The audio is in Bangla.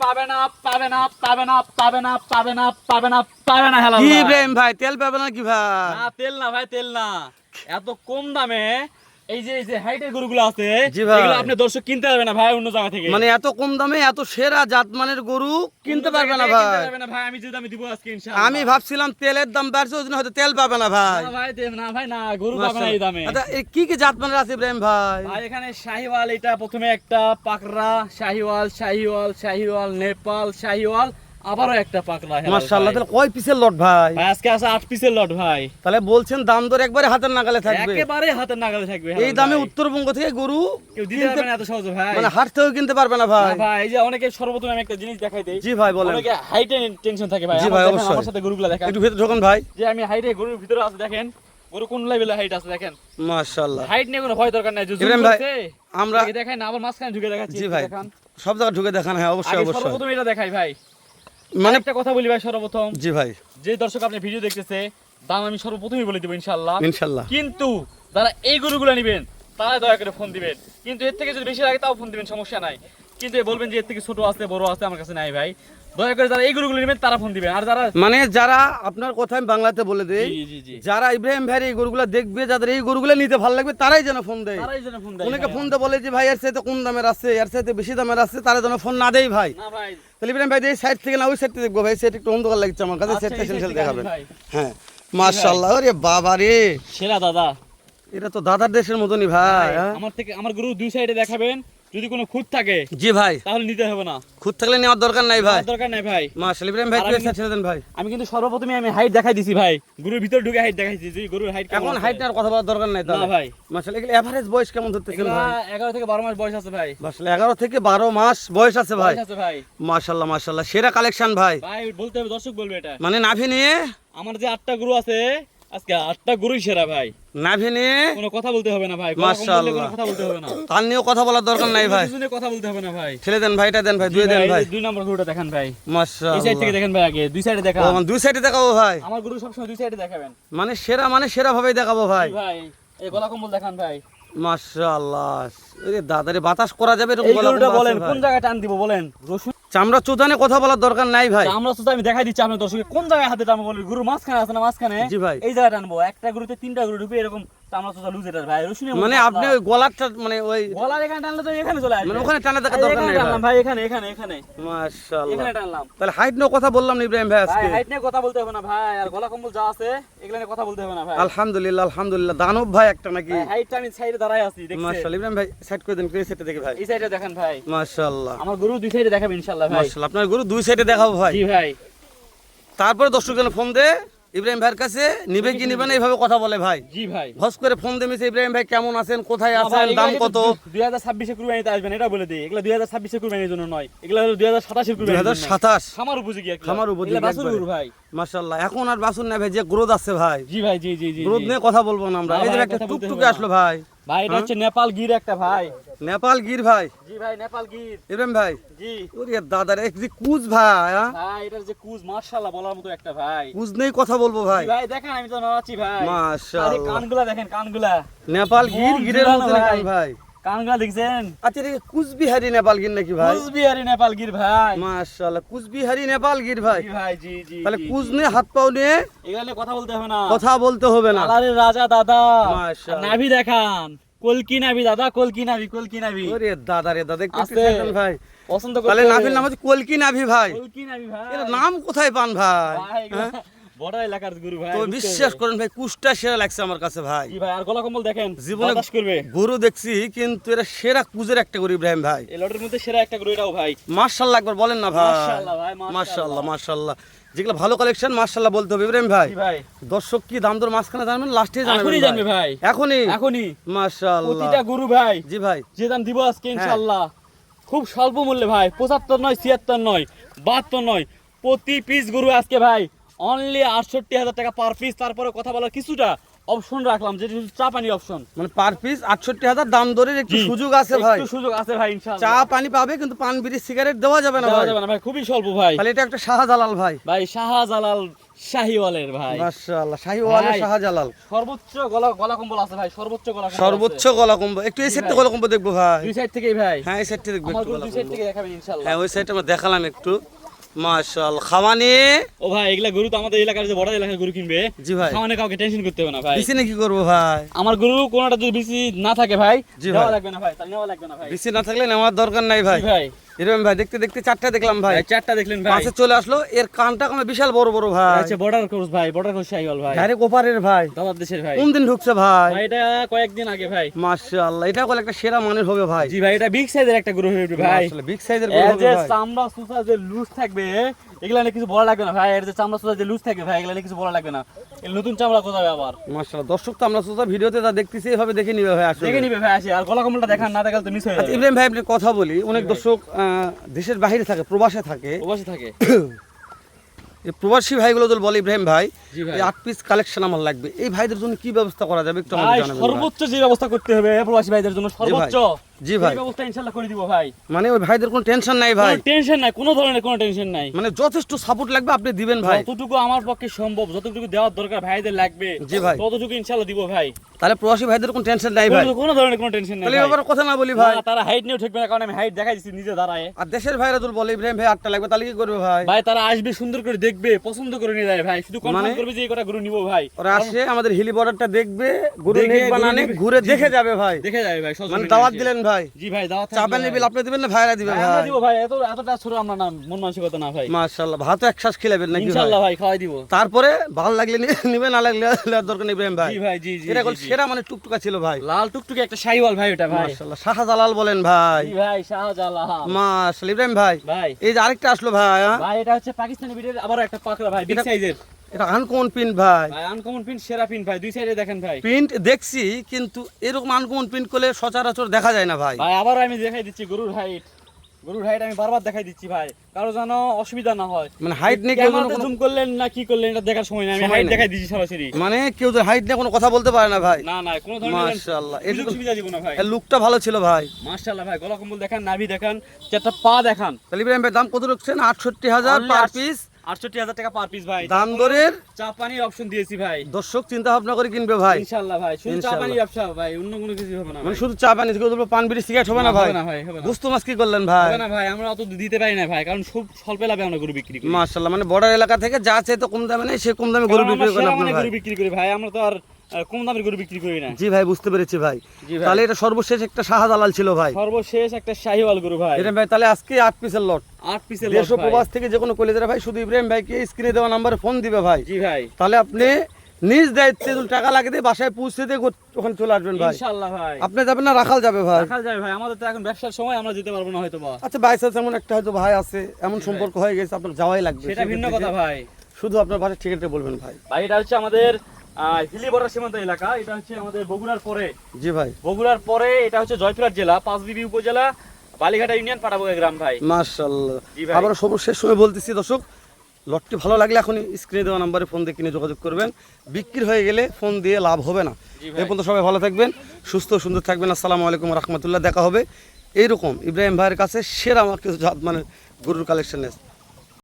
পাবে না পাবে না পাবে না পাবে না পাবে না পাবে না পাবে না হেলাল কি ভাই। ইব্রাহিম ভাই তেল পাবে না কি ভাই? না তেল না ভাই, তেল না, এত কম দামে এই যে হাইটের গরুগুলো আছে জি ভাই। এগুলো আপনি দর্শক কিনতে পারবে না ভাই অন্য জায়গা থেকে। মানে এত কম দামে এত সেরা জাতমানের গরু কিনতে অন্য পারবে জায়গা না থেকে কিনতে ভাই। পারবে না ভাই, আমি যে দামে দিব আজকে ইনশাআল্লাহ। আমি ভাবছিলাম তেলের দাম বাড়ছে ওই জন্য হয়তো তেল পাবে না ভাই। না ভাই না ভাই না, গরু পাবে না এই দামে। আচ্ছা এই কি কি জাতমানের আছে ইব্রাহিম ভাই? ভাই এখানে শাহিওয়াল, এটা প্রথমে একটা পাকড়া শাহিওয়াল, শাহিওয়াল শাহিওয়াল নেপাল শাহিওয়াল, আবারও একটা পাকড়া। মাশাআল্লাহ, তাহলে কয় পিসের লট ভাই? ভাই আজকে আছে 8 পিসের লট ভাই। তাহলে বলছেন দাম দর একবারে হাতের নাগালে থাকবে। একেবারে হাতের নাগালে থাকবে এই দামে উত্তরবঙ্গ থেকে গরু কেউ দিতে পারবে না এত সহজে ভাই। মানে হাট থেকেও কিনতে পারবে না ভাই। না ভাই, এই যে অনেকে সর্বপ্রথম আমি একটা জিনিস দেখাই দেই। জি ভাই বলেন। অনেকে হাইটে টেনশন থাকে ভাই। জি আমার ভাই, দেখেন, অবশ্যই। আমার সাথে গরুগুলো দেখেন, একটু ভেতর ঢোকান ভাই। যে আমি হাইটে গরুর ভিতরে আছে দেখেন, গরু কোন লেভেলে হাইট আছে দেখেন। মাশাআল্লাহ। হাইট নিয়ে কোনো ভয় দরকার নাই। যদি ইব্রাহিম ভাই, আমরা দেখাই না, আবার মাঝখানে ঢুকে দেখাচ্ছি। জি ভাই দেখান সব জায়গায় ঢুকে দেখান, হ্যাঁ অবশ্যই আগে অবশ্যই। সর্বপ্রথম এটা দেখাই ভাই। মানে একটা কথা বলি ভাই, সর্বপ্রথম জি ভাই যে দর্শক আপনি ভিডিও দেখতেছে দাম আমি সর্বপ্রথমই বলে দেবো ইনশাআল্লাহ। ইনশাআল্লাহ। কিন্তু যারা এই গরুগুলো নেবেন তারা দয়া করে ফোন দিবেন, কিন্তু এর থেকে যদি বেশি লাগে তাও ফোন দিবেন, সমস্যা নাই। কিন্তু বলবেন যে এর থেকে ছোট আছে বড় আছে আমার কাছে নাই ভাই, দয়া করে যারা এই গরুগুলো নেবেন তারা ফোন দিবেন। আর যারা মানে যারা আপনার কথা আমি বাংলাতে বলে দেই, জি জি জি যারা ইব্রাহিম ভাইয়ের এই গরুগুলো দেখবে, যাদের এই গরুগুলো নিতে ভালো লাগবে তারাই যেন ফোন দেয়। তারাই যেন ফোন দেয় অনেকে ভাই। ফোন দিয়ে বলে যে ভাই এর চাইতে কোন দামের আছে, এর চাইতে বেশি দামের আছে, তারা যেন ফোন না দেয় ভাই। না ভাই তাহলে ইব্রাহিম ভাই এই সাইড থেকে না ওই সাইড থেকে দেখবো ভাই, সেট একটু অন্ধকার লাগছে আমার কাছে, আচ্ছা, সেটটা এই সেল থেকে দেখাবেন। ভাই। হ্যাঁ মাশাআল্লাহ, ওরে বাবা রে, সেরা দাদা এটা তো দাদার দেশের মতনই ভাই। হ্যাঁ? আমার থেকে আমার গরু দুই সাইডে দেখাবেন, যদি কোনো খুঁত থাকে জি ভাই, তাহলে নিতে হবে না, খুদ থাকলে নেওয়ার দরকার নাই ভাই। আমার দরকার নাই ভাই। মাশাআল্লাহ ইব্রাহিম ভাই আর একটু আমি- সাইড ছেড়ে দেন ভাই। আমি কিন্তু সর্বপ্রথমে আমি হাইট দেখাই দিছি ভাই, গরুর ভিতর ঢুকে হাইট দেখাইছি যে গরুর হাইট এখন হাইট আর কথা বলার দরকার নাই না তাহলে ভাই। মাশাআল্লাহ। এগুলো এভারেজ বয়স কেমন ধরতেছেন এগুলা ভাই? 11 থেকে 12 মাস বয়স আছে ভাই। মাশাআল্লাহ 11 থেকে 12 মাস বয়স আছে ভাই। বয়স আছে ভাই। মাশাআল্লাহ মাশাআল্লাহ, সেরা কালেকশন ভাই। ভাই বলতে হবে, দর্শক বলবে এটা। মানে নাভি নিয়ে, আমার যে 8টা গরু আছে আজকে 8টা গরুই সেরা ভাই, নাভি নিয়ে কোনো কথা বলতে হবে না ভাই, গলা কম বললে মাশাআল্লাহ। কোনো কথা বলতে হবে না, তার নিয়েও কথা বলার দরকার নাই ভাই। কিছু নিয়ে কথা বলতে হবে না ভাই। ছেড়ে দেন ভাইটা, দেন ভাই, দুই দেন ভাই। 2 নম্বর গরুটা দেখান ভাই, এই সাইড মাশাআল্লাহ। থেকে দেখেন ভাই, আগে দুই সাইডে দেখান। ও, মানে দুই সাইডে দেখাবো ভাই, আমার গরু সবসময় দুই সাইডে দেখাবেন মানে সেরা ভাবেই দেখাবো ভাই। ভাই। এই গলা কম্বল দেখান ভাই। মাশাআল্লাহ, এরে দাদারে বাতাস করা যাবে এরকম এই গলা গরুটা কম্বল বলেন আছে কোন ভাই। জায়গায় টান দিব বলেন, রসুন চামড়া চোদানে কথা বলার দরকার নাই ভাই। আমরা তো আমি দেখাই দিচ্ছি আপনার দর্শকে কোন জায়গায় হাতে টানবো বলেন। গরু মাঝখানে আছে না, মাঝখানে জি ভাই। এই জায়গায় টানবো, একটা গরুতে 3টা গরু ঢুকে এরকম চামড়া চোষা লুজ এটা ভাই, রসুনের মতো মানে আপনি পাতলা। ওই গলারটা মানে ওই গলার এখানে টানলে তো এখানে চলে আসবে, মানে ওখানে টানা দেখার এই দরকার এখানে নাই টানলাম ভাই। ভাই, এখানে এখানে এখানে মাশাআল্লাহ। এখানে টানলাম তাহলে হাইট নিয়ে কথা বললাম না ইব্রাহিম ভাই ভাই। আজকে। হাইট নিয়ে কথা বলতে হবে না ভাই, আর গলা কম্বল যা আছে এগুলো নিয়ে কথা বলতে হবে না ভাই। আলহামদুলিল্লাহ আলহামদুলিল্লাহ, দানব ভাই একটা নাকি। ভাই হাইটটা আমি সাইডে দাঁড়ায় আছি দেখছেন, মাশাআল্লাহ ইব্রাহিম ভাই সাইড করে দেন, সেটা দেখে ভাই। এই সাইডে দেখেন ভাই। মাশাআল্লাহ আমার গরু দুই সাইডে দেখাবেন ইনশাআল্লাহ ভাই। মাশাআল্লাহ, আপনার গরু দুই সাইডে দেখাবো ভাই। জি ভাই। তারপরে দর্শকজন ফোন দে ইব্রাহিম ভাইয়ের কাছে, নিবে কি নিবে না এইভাবে কথা বলে ভাই। জি ভাই। ভস করে ফোন দে মিছে, ইব্রাহিম ভাই কেমন আছেন, কোথায় আছেন, দাম কত। 2026 এ কুরবানিতে আসবেন এটা বলে দিই, এগুলা 2026 এ কুরবানির জন্য নয়, এগুলা হলো 2027 এর কুরবানির জন্য। 2027 খামার উপযোগী একলা। খামার উপযোগী এগুলা বাছুর একবারে। গরু ভাই। মাশাআল্লাহ, এখন আর বাসুন না ভাই, যে গ্রোথ আছে ভাই, জি ভাই, জি জি জি গ্রোথ জি। নিয়ে কথা বলবো না আমরা। না এই যে ভাই, একটা কথা বলতে টুকটুকে হবে আসলো না। ভাই, ভাই এটা হচ্ছে নেপাল গির একটা ভাই। নেপাল গির ভাই। জি ভাই, নেপাল গির। ইব্রাহিম ভাই জি ওরে দাদার এক যে কুজ ভাই, হ্যাঁ? ভাই, এটার যে কুজ মাশাআল্লাহ বলার মতো একটা ভাই। কুজ নেই কথা বলবো ভাই। জি ভাই দেখেন, আমি তো নাড়াচ্ছি ভাই। আরে মাশাআল্লাহ, কানগুলা দেখেন, কানগুলা নেপাল গির, মন গিরের জুড়ানো মতো ভাই। কান ভাই। কানগুলা দেখছেন, আচ্ছা রে, কুচবিহারি নেপাল গির নাকি ভাই? কুচবিহারি নেপাল গির ভাই। মাশাআল্লাহ, কুচবিহারি নেপাল গির ভাই। জি ভাই, জি জি। তাহলে জি, কুচ জি। নিয়ে হাত পাও নিয়ে এগুলা নিয়ে কথা বলতে হবে না, কথা বলতে হবে না। কালারের রাজা দাদা। মাশাআল্লাহ। আর নাভি দেখান, কলকি নাভি দাদা, কলকি নাভি, কলকি নাভি। ওরে দাদা রে দাদা, একটু আছে। টেনশন ভাই। পছন্দ তাহলে করতে নাভির নাম হচ্ছে কলকি নাভি ভাই। কলকি নাভি ভাই। এর নাম কোথায় পান ভাই? ভাই এগুলা বড় এলাকার গুরু ভাই। তো বুঝতে বিশ্বাস হবে। করেন ভাই, কুচটা সেরা লাগছে আমার কাছে ভাই। জি ভাই, আর গলা কম্বল দেখেন, জীবনে বাতাস করবে। গরু দেখছি কিন্তু এরা সেরা কুজের একটা গরু ইব্রাহিম ভাই। এই লটের মধ্যে সেরা একটা গরু এটাও ভাই। মাশাআল্লাহ একবার বলেন না ভাই। মাশাআল্লাহ ভাই, মাশাআল্লাহ মাশাআল্লাহ, যেগুলো ভালো কালেকশন মাশাআল্লাহ বলতে হবে ইব্রাহিম ভাই। জি ভাই, দর্শক কি দাম দর মাঝখানে জানবেন, লাস্টে জানবেন এখনই জানবে ভাই, এখনই এখনই। মাশাআল্লাহ। প্রতিটা গরু ভাই জি ভাই, যে দাম দিব আজকে ইনশাআল্লাহ খুব স্বল্প মূল্যে ভাই, 75 নয়, 76 নয়, 72 নয়, প্রতি পিস গরু আজকে ভাই অনলি 68,000 টাকা পার পিস। তারপরে কথা বলার কিছুটা অপশন রাখলাম, যেটা হচ্ছে চা পানি অপশন। মানে পার পিস 68,000 দাম দরের একটু সুযোগ আছে ভাই। একটু সুযোগ আছে ভাই ইনশাআল্লাহ। চা পানি পাবে কিন্তু পান বিড়ি সিগারেট দেওয়া যাবে না দেওয়া ভাই। যাবে না ভাই, খুবই স্বল্প ভাই। তাহলে এটা একটা শাহজালাল ভাই। ভাই শাহজালাল শাহিওয়ালের ভাই, মাশাআল্লাহ, শাহিওয়ালের ভাই। শাহজালাল। সর্বোচ্চ গলা কম্বল আছে ভাই, সর্বোচ্চ গলা কম্বল সর্বোচ্চ আছে। গলা কম্বো, একটু এই সাইডটা গলা কম্বো দেখবো ভাই। দুই সাইড থেকেই ভাই, হ্যাঁ এই সাইডটা দেখবো আমার একটু গরু গলা দুই সাইড কম্বো। থেকে দেখাবেন ইনশাআল্লাহ। হ্যাঁ ওই সাইডটা আমরা দেখালাম একটু। মাশাআল্লাহ, খাওয়ানি। ও ভাই এগুলা গরু তো আমাদের এলাকার যে বড় এলাকার গরু কিনবে, জি ভাই। খাওয়ানে কাউকে টেনশন করতে হবে না ভাই। বিসি কি করবো ভাই? আমার গরু কোনটা যদি বেশি না থাকে ভাই, জি দেওয়া ভাই। লাগবে না ভাই, তাহলে নেওয়া লাগবে না ভাই। বিসি না থাকলে নেওয়ার দরকার নাই ভাই। জি ভাই, এরকম ভাই দেখতে দেখতে চারটা দেখলাম ভাই। ভাই চারটা দেখলেন ভাই, পাশে চলে আসলো, এর কানটা কমে বিশাল বড় বড় ভাই। আচ্ছা বর্ডার ক্রস ভাই, বর্ডার ক্রস শাহিওয়াল ভাই, ডাইরেক্ট ওপারের ভাই। দাদার দেশের ভাই। কোন দিন ঢুকছে ভাই? ভাই এটা কয়েকদিন আগে ভাই। মাশাআল্লাহ, এটা কল একটা সেরা মানের হবে ভাই। জি ভাই, এটা বিগ সাইজের একটা গরু হবে ভাই। মাশাআল্লাহ, বিগ সাইজের গরু এর হবে যে ভাই। চামড়া সুসা যে লুজ থাকবে, এগুলা নিয়ে কিছু বলা লাগবে না ভাই। এর যে চামড়া সুসা যে লুজ থাকবে ভাই, এগুলা নিয়ে কিছু বলা লাগবে না। এই নতুন চামড়া কোথায় আবার মাশাআল্লাহ, দর্শক তো আমরা সোজা ভিডিওতে যা দেখতেছি এইভাবে দেখে নিবে ভাই। আসলে দেখে নিবে ভাই আসে, আর গলা কম্বলটা দেখান না দেখালে তো মিস হয়ে আচ্ছা যাবে। ইব্রাহিম ভাই, আপনি কথা বলি, অনেক দর্শক দেশের বাইরে থাকে, প্রবাসে থাকে। ও বসে থাকে। এই প্রবাসী ভাইগুলো যদি বলে ইব্রাহিম ভাই জি ভাই। এই 8 পিস কালেকশন আমার লাগবে, এই ভাইদের জন্য কি ব্যবস্থা করা যাবে একটু আমাদের ভাই জানাবেন ভাই। সর্বোচ্চ যে ব্যবস্থা করতে হবে প্রবাসী ভাইদের জন্য, সর্বোচ্চ জি ভাই। এই ব্যবস্থা ইনশাআল্লাহ করে দিব ভাই। মানে ওই ভাইদের কোনো টেনশন নাই ভাই, কোনো টেনশন নাই, কোনো ধরনের কোনো টেনশন নাই। মানে যথেষ্ট সাপোর্ট লাগবে আপনি দিবেন ভাই। যতটুকু আমার পক্ষে সম্ভব, যতটুকু দেওয়ার দরকার ভাইদের লাগবে, জি ভাই। ততটুকু ইনশাআল্লাহ দিব ভাই। তাহলে প্রবাসী ভাইদের কোনো টেনশন নাই ভাই। কোনো ধরনের কোনো টেনশন নাই তাহলে ভাই। এবার কথা না বলি ভাই। না, তারা হাইট নিয়েও ঠকবে না, কারণ আমি হাইট দেখাই দিচ্ছি নিজে দাঁড়ায়। আর দেশের ভাইরা যদি বলে ইব্রাহিম ভাই 8টা লাগবে, তাহলে কি করবে ভাই? ভাই তারা আসবে, সুন্দর করে দেখবে, পছন্দ করে নিয়ে যায় ভাই, শুধু কনফার্ম মানে- করবে যে এই কটা গরু নিব ভাই। ওরা আসে আমাদের হিলি বর্ডারটা দেখবে, গরু দেখে, নেক গরু বানানে নিবে। ঘুরে জি, দেখে জি। যাবে ভাই। দেখে যাবে ভাই, সজনে মানে নিয়ে দাওয়াত এসে। দিলেন ভাই। জি ভাই, দাওয়াত চা পানি বিল আপনি দিবেন না ভাইরা দিবে ভাই, আমরা ভাই? দিব ভাই, এতটা ছোট আমরা না, মন মানসিকতা না ভাই। মাশাআল্লাহ, ভাত এক শ্বাস খেলাবেন নাকি ভাই? ইনশাআল্লাহ ভাই খাওয়াই দিব। তারপরে ভালো লাগলে নিবে, না লাগলে নেওয়ার দরকার নেই ইব্রাহিম ভাই। জি ভাই, জি জি এটা জি, কল জি। সেরা মানে টুকটুকা ছিল ভাই। লাল টুকটুকে একটা শাহিওয়াল ভাই ওটা ভাই। মাশাআল্লাহ, শাহজালাল বলেন ভাই। জি ভাই, শাহজালাল মাশাআল্লাহ ইব্রাহিম ভাই, ভাই। এই যে আরেকটা আসলো ভাই, হ্যাঁ? ভাই এটা হচ্ছে পাকিস্তানি বিটের আবার একটা পাকড়া ভাই, বিগ এটা- সাইজের এটা আনকমন প্রিন্ট ভাই। ভাই। আনকমন প্রিন্ট, সেরা প্রিন্ট ভাই, দুই সাইডে দেখেন ভাই। প্রিন্ট দেখছি কিন্তু এরকম আনকমন প্রিন্ট করলে সচরাচর দেখা যায় না ভাই। ভাই আবার আমি দেখাই দিচ্ছি গরুর হাইট, গরুর হাইট আমি বারবার দেখাই দিচ্ছি ভাই, কারো যেন অসুবিধা না হয়। মানে হাইট নিয়ে কেউ যেন ক্যামেরাতে কোনো- জুম করলেন না কি করলেন এটা দেখার সময় নেই, আমি সময় হাইট নেই। দেখাই দিচ্ছি সরাসরি। মানে কেউ যে হাইট নিয়ে কোনো কথা বলতে পারে না ভাই। না না, কোনো ধরনের মাশাআল্লাহ, সুযোগ এটুকু সুবিধা দিব না ভাই। এর লুকটা ভালো ছিল ভাই। মাশাআল্লাহ ভাই, গলা কম্বল দেখান, নাভি দেখান, চারটা পা দেখান। তাহলে ইব্রাহিম ভাই দাম কত রাখছেন? 68,000 Only পার পিস। 68,000 টাকা পার পিস ভাই। দাম দরের চা পানির অপশন দিয়েছি ভাই। দর্শক চিন্তা ভাবনা করে কিনবে ভাই। ইনশাআল্লাহ ভাই, শুধু চা ইনশাআল্লাহ। পানির ব্যবসা ভাই, অন্য কোনো কিছু হবে না মানে ভাই। শুধু চা পানি থেকে দুটো পান বিড়ি সিগারেট হবে না ভাই? হবে না ভাই, হবে না। গুস্ত মাছ কি করলেন ভাই? হবে না ভাই, আমরা অত দিতে পারি না ভাই, কারণ খুব স্বল্প লাভে আমরা গরু বিক্রি করি। মাশাআল্লাহ, মানে বর্ডার এলাকা থেকে যা চাইতো কম দামে নেই, সে কম দামে গরু কারণ বিক্রি আমরা করেন সেরা আপনার মানের ভাই। গরু বিক্রি করি ভাই, আমরা তো আর কম দামের গরু বিক্রি করি না। জি ভাই, বুঝতে পেরেছি ভাই। জি ভাই। তাহলে এটা সর্বশেষ একটা শাহজালাল ছিল ভাই। সর্বশেষ একটা শাহিওয়াল গরু ভাই, ইব্রাহিম ভাই তাহলে আজকে 8 পিসের লট। 8 পিসের দেশ ও লট ভাই। প্রবাস থেকে যে কোনো কলেজের ভাই শুধু ইব্রাহিম ভাইকে স্ক্রিনে দেওয়া নাম্বারে ফোন দিবে ভাই। জি ভাই, তাহলে আপনি নিজ দায়িত্বে যদি টাকা লাগে দিয়ে বাসায় পৌঁছে দিয়ে ওখানে চলে আসবেন ভাই। ইনশাআল্লাহ ভাই। আপনি যাবেন না রাখাল যাবে ভাই? রাখা যায় ভাই, আমাদের তো এখন ব্যবসার সময়, আমরা যেতে পারবো না হয়তো বা। আচ্ছা ভাই স্যার, এমন একটা হয়তো ভাই আছে, এমন সম্পর্ক হয়ে গেছে আপনার যাওয়াই লাগবে, সেটা ভিন্ন কথা ভাই। শুধু আপনার বাসার ঠিকানাটা বলবেন ভাই। ভাই এটা হচ্ছে আমাদের হিলি বর্ডার সীমান্ত এলাকা, এটা হচ্ছে আমাদের বগুড়ার পরে, জি ভাই। বগুড়ার পরে এটা হচ্ছে জয়পুরহাট জেলা, পাঁচবিবি উপজেলা, বালিঘাটা ইউনিয়ন, পাটাবগা গ্রাম ভাই। মাশাআল্লাহ। জি ভাই। আবার সর্বশেষ সময় বলতেছি দর্শক, লটটি ভালো লাগলে এখনই স্ক্রিনে দেওয়া নাম্বারে ফোন দিয়ে কিনে যোগাযোগ করবেন। বিক্রি হয়ে গেলে ফোন দিয়ে লাভ হবে না। জি ভাই। এই পর্যন্ত সবাই ভালো থাকবেন, সুস্থ সুন্দর থাকবেন। আসসালামু আলাইকুম রহমতুল্লাহ। দেখা হবে এইরকম ইব্রাহিম ভাইয়ের কাছে সেরা আমার কিছু মানে গরুর কালেকশন